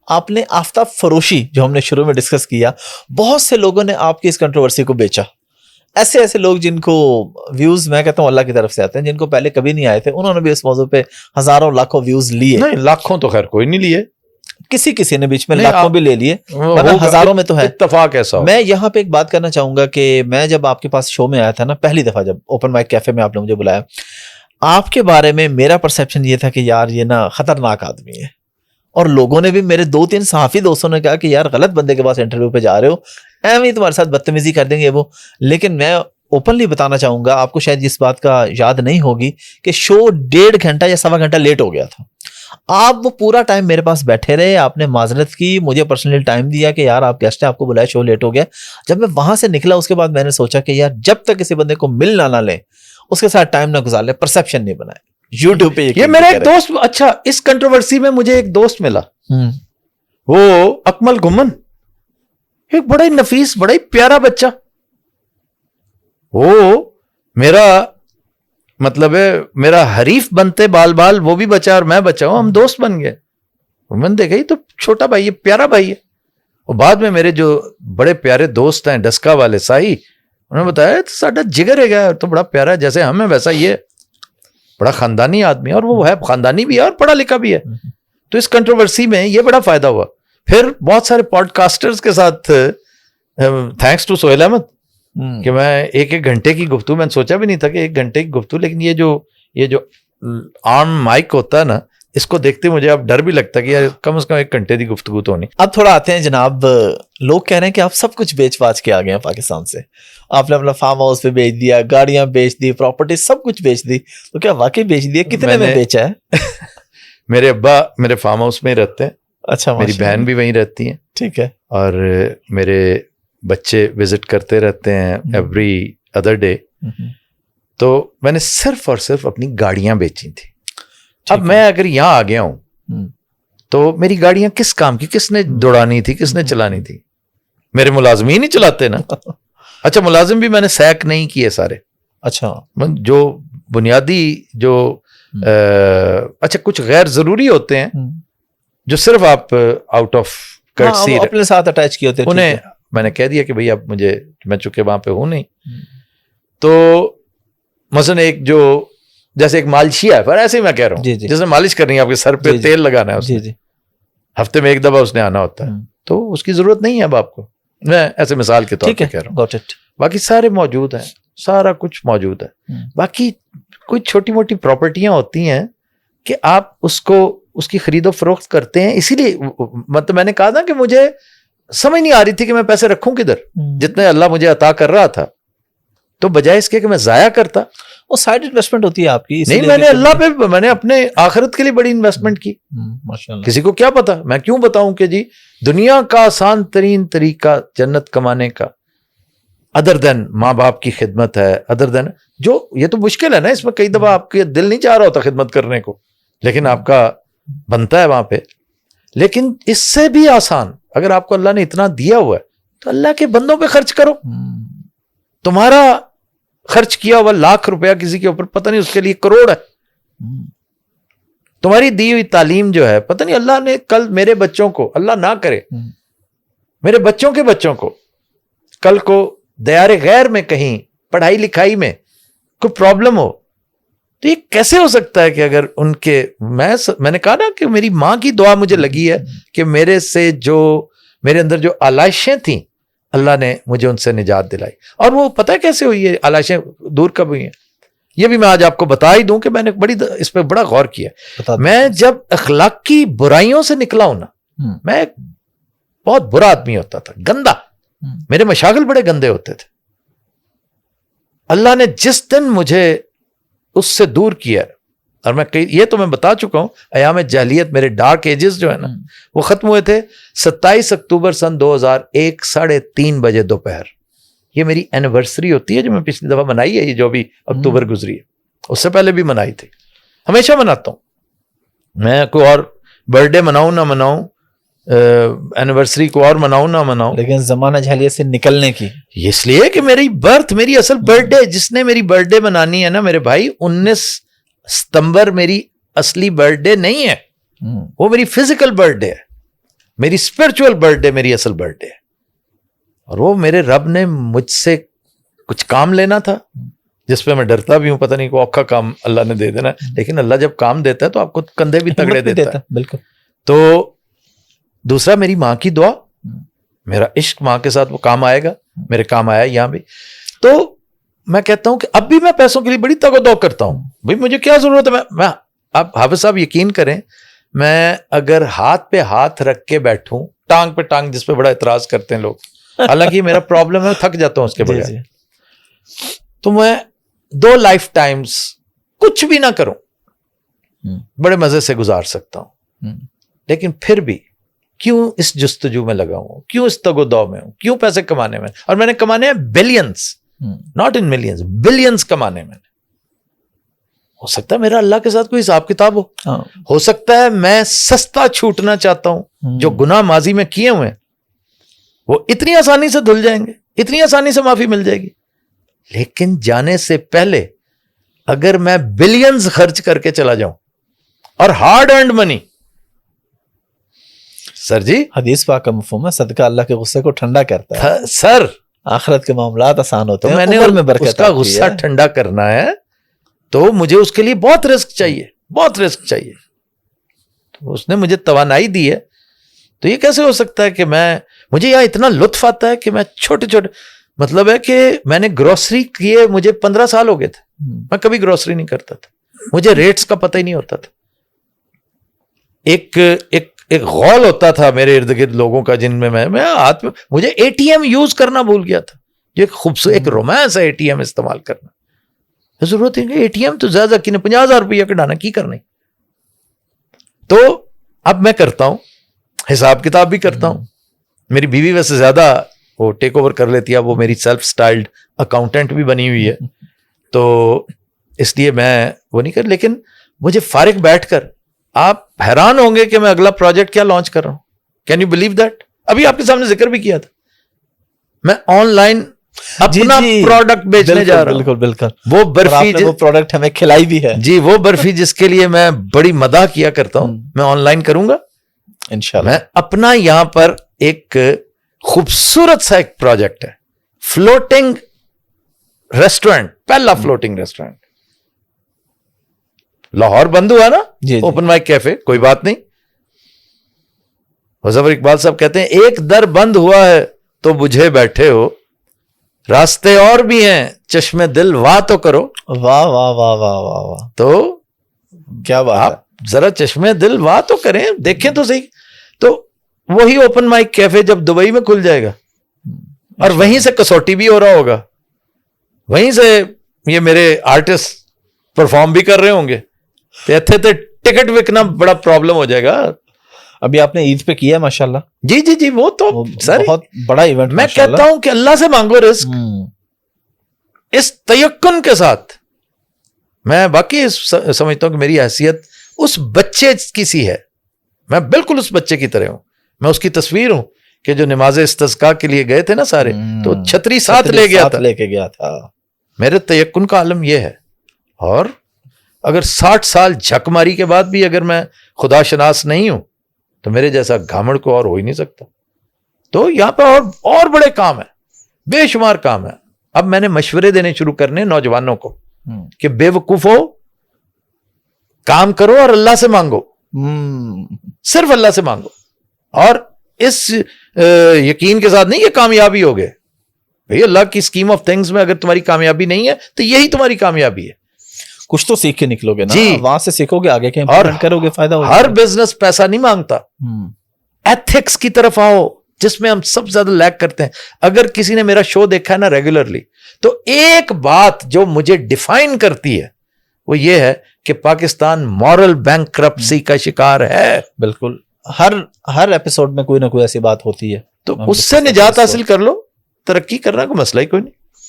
آپ نے آفتاب فروشی جو ہم نے شروع میں ڈسکس کیا, بہت سے لوگوں نے آپ کی اس کنٹروورسی کو بیچا. ایسے لوگ جن کو ویوز میں کہتا ہوں اللہ کی طرف سے آتے ہیں, جن کو پہلے کبھی نہیں آئے تھے, انہوں نے بھی اس موضوع پہ ہزاروں لاکھوں ویوز لیے. نہیں, لاکھوں تو خیر کوئی نہیں لیے, کسی نے بیچ میں لاکھوں بھی لے لیے, ہزاروں میں تو ہے اتفاق ایسا. میں یہاں پہ ایک بات کرنا چاہوں گا کہ میں جب آپ کے پاس شو میں آیا تھا نا, پہلی دفعہ جب اوپن مائک کیفے میں آپ نے مجھے بلایا, آپ کے بارے میں میرا پرسیپشن یہ تھا کہ یار یہ نا خطرناک آدمی ہے, اور لوگوں نے بھی, میرے 2-3 صحافی دوستوں نے کہا کہ یار غلط بندے کے پاس انٹرویو پہ جا رہے ہو, ایویں تمہارے ساتھ بدتمیزی کر دیں گے وہ. لیکن میں اوپنلی بتانا چاہوں گا, آپ کو شاید اس بات کا یاد نہیں ہوگی کہ شو 1.5 گھنٹہ یا 1.25 گھنٹہ لیٹ ہو گیا تھا. آپ وہ پورا ٹائم میرے پاس بیٹھے رہے, آپ نے معذرت کی, مجھے پرسنلی ٹائم دیا کہ یار آپ گیسٹ ہیں, آپ کو بلایا, شو لیٹ ہو گیا. جب میں وہاں سے نکلا اس کے بعد میں نے سوچا کہ یار جب تک کسی بندے کو مل نہ لیں, اس کے ساتھ ٹائم نہ گزار لیں, پرسیپشن نہیں بنائے. یوٹیوب پہ یہ میرا ایک دوست, اچھا اس کنٹروورسی میں مجھے ایک دوست ملا, وہ اکمل گمن, ایک بڑا ہی نفیس, بڑا ہی پیارا بچہ. وہ میرا مطلب ہے میرا حریف بنتے بال وہ بھی بچا اور میں بچا ہوں, ہم دوست بن گئے. میں نے دیکھا یہ تو چھوٹا بھائی ہے, پیارا بھائی ہے. اور بعد میں میرے جو بڑے پیارے دوست ہیں ڈسکا والے سائی, انہوں نے بتایا تو ساڈا جگر ہے گا, تو بڑا پیارا ہے, جیسے ہم ہیں ویسا یہ بڑا خاندانی آدمی ہے, اور وہ ہے خاندانی بھی ہے اور پڑھا لکھا بھی ہے. تو اس کنٹروورسی میں یہ بڑا فائدہ ہوا. پھر بہت سارے پوڈ کاسٹرز کے ساتھ, تھینکس ٹو سہیل احمد, کہ میں 1 گھنٹے کی گفتگو, میں نے سوچا بھی نہیں تھا کہ 1 گھنٹے کی گفتگو, لیکن یہ جو آن مائک ہوتا ہے نا, اس کو دیکھتے مجھے اب ڈر بھی لگتا ہے کہ یار کم از کم 1 گھنٹے کی گفتگو تو ہونی. اب تھوڑا آتے ہیں جناب, لوگ کہہ رہے ہیں کہ آپ سب کچھ بیچ باچ کے آ گئے ہیں پاکستان سے, آپ نے اپنا فارم ہاؤس پہ بیچ دیا, گاڑیاں بیچ دی, پراپرٹی سب کچھ بیچ دی. تو کیا واقعی بیچ دیا؟ کتنے میں بیچا ہے؟ میرے ابا میرے فارم ہاؤس میں رہتے ہیں. اچھا, میری بہن بھی وہیں رہتی ہیں. ٹھیک ہے. اور میرے بچے وزٹ کرتے رہتے ہیں ایوری ادر ڈے. تو میں نے صرف اور صرف اپنی گاڑیاں بیچی تھی. اب میں اگر یہاں آ گیا ہوں تو میری گاڑیاں کس کام کی, کس نے دوڑانی تھی, کس نے چلانی تھی؟ میرے ملازمین ہی چلاتے نا. اچھا ملازم بھی میں نے سیک نہیں کیے سارے. اچھا جو بنیادی جو اچھا کچھ غیر ضروری ہوتے ہیں جو صرف آپ آؤٹ آف کرٹسی اپنے ساتھ اٹیچ کیے ہوتے ہیں, انہیں میں نے کہہ دیا کہ بھئی اب مجھے, میں چونکہ وہاں پہ ہوں نہیں. تو مثلا ایک جو جیسے ایک مالشیا ہے, پر ایسے ہی میں کہہ رہا ہوں, جس نے مالش کرنی ہے آپ کے سر پہ, تیل لگانا ہے اس نے, ہفتے میں 1 دفعہ اس نے آنا ہوتا ہے, تو اس کی ضرورت نہیں ہے اب آپ کو. میں ایسے مثال کے طور پہ کہہ رہا ہوں. باقی سارے موجود ہیں, سارا کچھ موجود ہے. باقی کوئی چھوٹی موٹی پراپرٹیاں ہوتی ہیں کہ آپ اس کی خرید و فروخت کرتے ہیں. اسی لیے مطلب میں نے کہا تھا کہ مجھے سمجھ نہیں آ رہی تھی کہ میں پیسے رکھوں کدھر, جتنے اللہ مجھے عطا کر رہا تھا, تو بجائے اس کے کہ میں ضائع کرتا. وہ سائڈ انویسٹمنٹ ہوتی ہے آپ کی. نہیں, میں نے اللہ پہ, میں نے اپنے آخرت کے لیے بڑی انویسٹمنٹ کی. کسی کو کیا پتا, میں کیوں بتاؤں کہ جی دنیا کا آسان ترین طریقہ جنت کمانے کا ادر دین ماں باپ کی خدمت ہے, ادر دین جو یہ تو مشکل ہے نا, اس میں کئی دفعہ آپ کے دل نہیں چاہ رہا ہوتا خدمت کرنے کو, لیکن آپ کا بنتا ہے وہاں پہ. لیکن اس سے بھی آسان اگر آپ کو اللہ نے اتنا دیا ہوا ہے تو اللہ کے بندوں پہ خرچ کرو. تمہارا خرچ کیا ہوا 1,00,000 روپیہ کسی کے اوپر, پتہ نہیں اس کے لیے کروڑ ہے. تمہاری دی ہوئی تعلیم جو ہے, پتہ نہیں اللہ نے کل میرے بچوں کو, اللہ نہ کرے میرے بچوں کے بچوں کو کل کو دیار غیر میں کہیں پڑھائی لکھائی میں کوئی پرابلم ہو, تو یہ کیسے ہو سکتا ہے کہ اگر ان کے, میں نے کہا نا کہ میری ماں کی دعا مجھے لگی ہے کہ میرے سے جو میرے اندر جو آلائشیں تھیں اللہ نے مجھے ان سے نجات دلائی. اور وہ پتہ ہے کیسے ہوئی ہے آلائشیں دور کب ہوئی ہیں, یہ بھی میں آج آپ کو بتا ہی دوں کہ میں نے اس پہ بڑا غور کیا. میں جب اخلاقی برائیوں سے نکلا ہوں نا, میں بہت برا آدمی ہوتا تھا, گندا, میرے مشاغل بڑے گندے ہوتے تھے. اللہ نے جس دن مجھے اس سے دور کیا, اور یہ تو میں بتا چکا ہوں, ایام جاہلیت میرے ڈارک ایجز جو ہے نا وہ ختم ہوئے تھے 27 اکتوبر سن 2001 3:30 بجے دوپہر. یہ میری اینیورسری ہوتی ہے جو میں پچھلی دفعہ منائی ہے, یہ جو بھی اکتوبر گزری ہے, اس سے پہلے بھی منائی تھی, ہمیشہ مناتا ہوں. میں کوئی اور برتھ ڈے مناؤں نہ مناؤں, اینیورسری کو اور مناؤں نہ مناؤں, لیکن زمانہ جاہلیت سے نکلنے کی, اس لیے کہ میری اصل برتھ ڈے, جس نے میری برتھ ڈے منانی ہے نا میرے بھائی, 19 ستمبر میری اصلی برتھ ڈے نہیں ہے, وہ میری فزیکل برتھ ڈے ہے. میری اسپرچل برتھ ڈے میری اصل برتھ ڈے ہے. اور وہ میرے رب نے مجھ سے کچھ کام لینا تھا جس پہ میں ڈرتا بھی ہوں, پتہ نہیں کوئی اوکھا کام اللہ نے دے دینا, لیکن اللہ جب کام دیتا ہے تو آپ کو کندھے بھی تگڑے دیتا ہے. بالکل. تو دوسرا میری ماں کی دعا, میرا عشق ماں کے ساتھ وہ کام آئے گا, میرے کام آیا یہاں بھی. تو میں کہتا ہوں کہ اب بھی میں پیسوں کے لیے بڑی تگ و دو کرتا ہوں, بھائی مجھے کیا ضرورت ہے. میں اب حافظ صاحب یقین کریں, میں اگر ہاتھ پہ ہاتھ رکھ کے بیٹھوں, ٹانگ پہ ٹانگ, جس پہ بڑا اعتراض کرتے ہیں لوگ, حالانکہ میرا پرابلم ہے, تھک جاتا ہوں اس کے بغیر, تو میں 2 لائف ٹائمز کچھ بھی نہ کروں, بڑے مزے سے گزار سکتا ہوں. لیکن پھر بھی کیوں اس جستجو میں لگا ہوں, کیوں اس تگ و دو میں ہوں, کیوں پیسے کمانے میں, اور میں نے کمانے ہیں billions, not in millions, billions کمانے میں. ہو سکتا ہے میرا اللہ کے ساتھ کوئی حساب کتاب ہو سکتا ہے میں سستا چھوٹنا چاہتا ہوں, جو گناہ ماضی میں کیے ہوئے ہیں وہ اتنی آسانی سے دھل جائیں گے, اتنی آسانی سے معافی مل جائے گی. لیکن جانے سے پہلے اگر میں بلینز خرچ کر کے چلا جاؤں, اور ہارڈ ارنڈ منی, سر جی حدیث پاک کا مفہوم ہے صدقہ اللہ کے غصے کو ٹھنڈا کرتا ہے, سر آخرت کے معاملات آسان ہوتے تو ہیں, میں نے عمر میں برکت اس کا غصہ ٹھنڈا کرنا ہے تو مجھے اس کے لیے بہت رسک چاہیے, بہت رسک چاہیے. تو اس نے مجھے توانائی دی ہے, تو یہ کیسے ہو سکتا ہے کہ مجھے یہاں اتنا لطف آتا ہے کہ میں چھوٹے چھوٹے, مطلب ہے کہ میں نے گروسری کیے, مجھے 15 سال ہو گئے تھے, میں کبھی گروسری نہیں کرتا تھا, مجھے ریٹس کا پتہ ہی نہیں ہوتا تھا. ایک غول ہوتا تھا میرے ارد گرد لوگوں کا, جن میں میں ہاتھ میں, مجھے اے ٹی ایم یوز کرنا بھول گیا تھا. یہ خوبصورت ایک رومانس ہے اے ٹی ایم استعمال کرنا. ضرورت ہے کہ اے ٹی ایم تو زیادہ کی 50,000 روپیہ کٹانا کی کرنا. تو اب میں کرتا ہوں, حساب کتاب بھی کرتا ہوں. میری بیوی ویسے زیادہ وہ ٹیک اوور کر لیتی ہے, وہ میری سیلف سٹائلڈ اکاؤنٹنٹ بھی بنی ہوئی ہے, تو اس لیے میں وہ نہیں کر. لیکن مجھے فارغ بیٹھ کر, آپ حیران ہوں گے کہ میں اگلا پروجیکٹ کیا لانچ کر رہا ہوں. Can you believe that? ابھی آپ کے سامنے ذکر بھی کیا تھا, میں آن لائن اپنا پروڈکٹ بیچنے جا رہا ہوں. بالکل بالکل. وہ برفی, وہ پروڈکٹ ہمیں کھلائی بھی ہے جی, وہ برفی جس کے لیے میں بڑی مداح کیا کرتا ہوں, میں آن لائن کروں گا انشاءاللہ. میں اپنا یہاں پر ایک خوبصورت سا ایک پروجیکٹ ہے, فلوٹنگ ریسٹورینٹ, پہلا فلوٹنگ ریسٹورینٹ. لاہور بند ہوا نا اوپن مائک کیفے, کوئی بات نہیں. مظفر اقبال صاحب کہتے ہیں ایک در بند ہوا ہے تو بجھے بیٹھے ہو, راستے اور بھی ہیں چشم دل واہ تو کرو. واہ واہ واہ واہ واہ واہ, تو کیا بات, آپ ذرا چشم دل واہ تو کریں, دیکھیں تو صحیح. تو وہی اوپن مائک کیفے جب دبئی میں کھل جائے گا, اور وہیں سے کسوٹی بھی ہو رہا ہوگا, وہیں سے یہ میرے آرٹسٹ پرفارم بھی کر رہے ہوں گے, تو ٹکٹ وکنا بڑا پرابلم ہو جائے گا. ابھی آپ نے عید پہ کیا ماشاءاللہ. جی جی جی, وہ تو سر بہت بڑا ایونٹ. میں کہتا ہوں کہ اللہ سے مانگو رزق, اس تیقن کے ساتھ. میں باقی سمجھتا ہوں کہ میری حیثیت اس بچے کی سی ہے, میں بالکل اس بچے کی طرح ہوں. میں اس کی تصویر ہوں کہ جو نماز استسقاء کے لیے گئے تھے نا سارے, تو چھتری ساتھ لے کے گیا تھا. میرے تیقن کا عالم یہ ہے. اور اگر 60 سال جھک ماری کے بعد بھی اگر میں خدا شناس نہیں ہوں تو میرے جیسا گھامڑ کو اور ہو ہی نہیں سکتا. تو یہاں پہ اور بڑے کام ہیں, بے شمار کام ہیں. اب میں نے مشورے دینے شروع کرنے نوجوانوں کو کہ بے وقوف ہو, کام کرو اور اللہ سے مانگو, صرف اللہ سے مانگو. اور اس یقین کے ساتھ نہیں کہ کامیابی ہو گئے, بھئی اللہ کی اسکیم آف تھنگز میں اگر تمہاری کامیابی نہیں ہے تو یہی تمہاری کامیابی ہے. کچھ تو سیکھ کے نکلو گے نا, جی, وہاں سے سیکھو گے, آگے کے امپلیمنٹ کرو گے, فائدہ ہوگا. ہر بزنس پیسہ نہیں مانگتا. ایتھکس کی طرف آؤ جس میں ہم سب سے زیادہ لیک کرتے ہیں. اگر کسی نے میرا شو دیکھا ہے نا ریگولرلی, تو ایک بات جو مجھے ڈیفائن کرتی ہے وہ یہ ہے کہ پاکستان مورل بینکرپسی کا شکار ہے. بالکل, ہر ایپیسوڈ میں کوئی نہ کوئی ایسی بات ہوتی ہے. تو اس سے نجات حاصل کر لو, ترقی کرنا کوئی مسئلہ ہی کوئی نہیں.